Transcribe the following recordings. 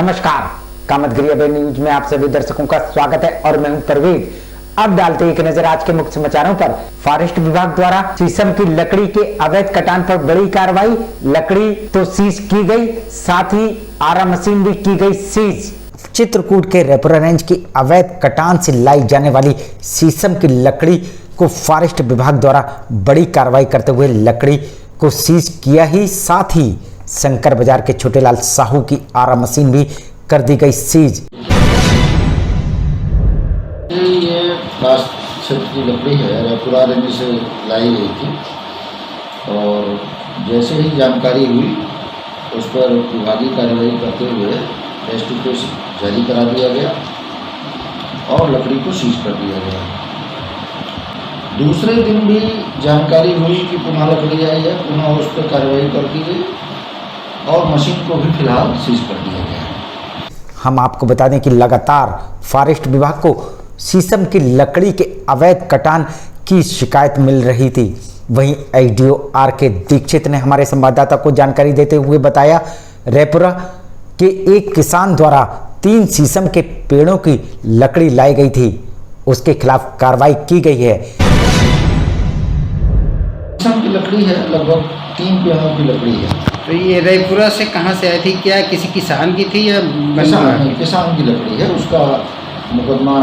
नमस्कार, कामतगिरी अभय न्यूज में आप सभी दर्शकों का स्वागत है और मैं हूं परवेज। अब डालते एक नजर आज के मुख्य समाचारों पर। फॉरेस्ट विभाग द्वारा शीशम की लकड़ी के अवैध कटान पर बड़ी कार्रवाई। लकड़ी तो सीज की गई, साथ ही आरा मशीन भी की गई सीज। चित्रकूट के रेपुरा रेंज की अवैध कटान से लाई जाने वाली शीशम की लकड़ी को फॉरेस्ट विभाग द्वारा बड़ी कार्रवाई करते हुए लकड़ी को सीज किया ही, साथ ही शंकर बाजार के छोटेलाल साहू की आरा मशीन भी कर दी गई सीज। ये कास्ट क्षेत्र की लकड़ी है, रेपुरा रेंज से लाई गई थी और जैसे ही जानकारी हुई उस पर विभागीय कार्रवाई करते हुए एसटीपीएस जारी करा दिया गया और लकड़ी को सीज कर दिया गया। दूसरे दिन भी जानकारी हुई कि पुनः लकड़ी आई है, पुनः उस पर कार्रवाई कर दी गई और मशीन को भी फिलहाल सीज कर दिया गया। हम आपको बता दें कि लगातार फॉरेस्ट विभाग को शीशम की लकड़ी के अवैध कटान की शिकायत मिल रही थी। वहीं एसडीओ आर के दीक्षित ने हमारे संवाददाता को जानकारी देते हुए बताया, रेपुरा के एक किसान द्वारा 3 शीशम के पेड़ों की लकड़ी लाई गई थी, उसके खिलाफ कार्रवाई की गई है। शीशम की लकड़ी है, लगभग 3 पेड़ों की लकड़ी है। तो ये रेपुरा से कहाँ से आई थी? क्या किसी किसान की थी या किसान की लकड़ी है। उसका मुकदमा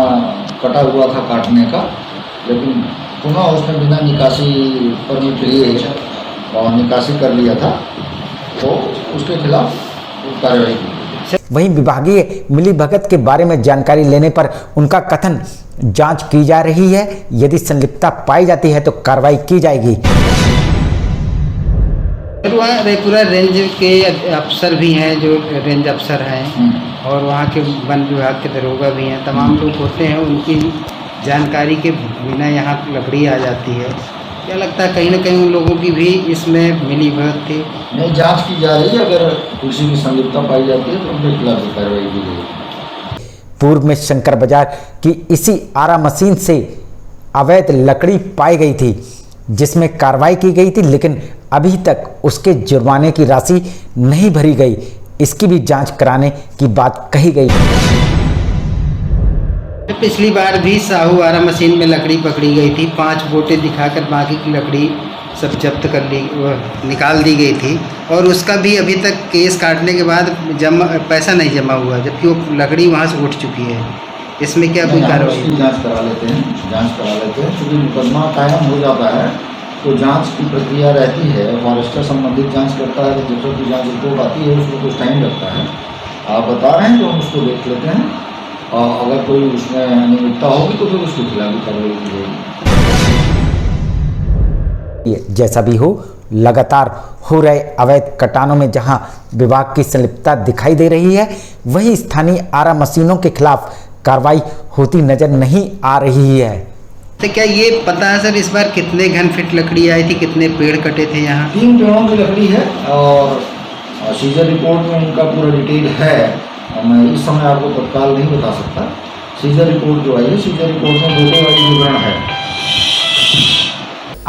कटा हुआ था काटने का, लेकिन पुनः उसने बिना निकासी परमिट लिए और निकासी कर लिया था, तो उसके खिलाफ कार्रवाई की। वहीं विभागीय मिलीभगत के बारे में जानकारी लेने पर उनका कथन जांच की जा रही है, यदि संलिप्तता पाई जाती है तो कार्रवाई की जाएगी। वहाँ रेपुरा रेंज के अफसर भी हैं, जो रेंज अफसर हैं, और वहाँ के वन विभाग के दरोगा भी हैं, तमाम लोग होते हैं। उनकी जानकारी के बिना यहाँ लकड़ी आ जाती है। क्या लगता है कहीं ना कहीं उन लोगों की भी इसमें मिलीभगत थी? नहीं, जांच की जा रही है। अगर किसी की संलिप्तता पाई जाती है तो उनके खिलाफ भी कार्रवाई की जाएगी। पूर्व में शंकर बाजार की इसी आरा मशीन से अवैध लकड़ी पाई गई थी, जिसमें कार्रवाई की गई थी, लेकिन अभी तक उसके जुर्माने की राशि नहीं भरी गई। इसकी भी जांच कराने की बात कही गई। पिछली बार भी साहू आरा मशीन में लकड़ी पकड़ी गई थी, 5 बोटे दिखाकर बाकी की लकड़ी सब जब्त कर ली, निकाल दी गई थी, और उसका भी अभी तक केस काटने के बाद पैसा नहीं जमा हुआ, जबकि वो लकड़ी वहाँ से उठ चुकी है। इसमें क्या कोई कार्रवाई? जांच करा लेते हैं, क्योंकि मुकदमा कायम हो जाता है तो जांच की प्रक्रिया रहती है। फॉरेस्टर संबंधित जांच करता है, तो दूसरों की जांच रिपोर्ट आती है, उसमें कुछ टाइम लगता है। आप बता रहे हैं तो हम उसको देख लेते हैं, और अगर कोई उसमें अनियमितता होगी तो फिर उसके खिलाफ भी कार्रवाई की जाएगी। जैसा भी हो, लगातार हो रहे अवैध कटानों में जहां विभाग की संलिप्तता दिखाई दे रही है, वहीं स्थानीय आरा मशीनों के खिलाफ कार्रवाई होती नजर नहीं आ रही है। तो क्या ये पता है सर, इस बार कितने घन फीट लकड़ी आई थी, कितने पेड़ कटे थे यहाँ? 3 पेड़ों की लकड़ी है और सीजर रिपोर्ट में उनका पूरा डिटेल है। मैं इस समय आपको तत्काल नहीं बता सकता। सीजर रिपोर्ट जो आई है, सीजर रिपोर्ट में बोटे वाली विवरण है।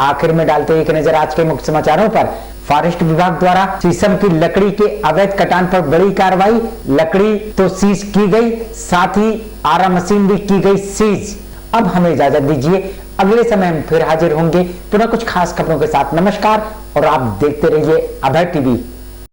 आखिर में डालते एक नजर आज के मुख्य समाचारों पर। फॉरेस्ट विभाग द्वारा शीशम की लकड़ी के अवैध कटान पर बड़ी कार्रवाई। लकड़ी तो सीज की गई, साथ ही आरा मशीन भी की गई सीज। अब हमें इजाजत दीजिए, अगले समय हम फिर हाजिर होंगे पुनः कुछ खास खबरों के साथ। नमस्कार और आप देखते रहिए अभय टीवी।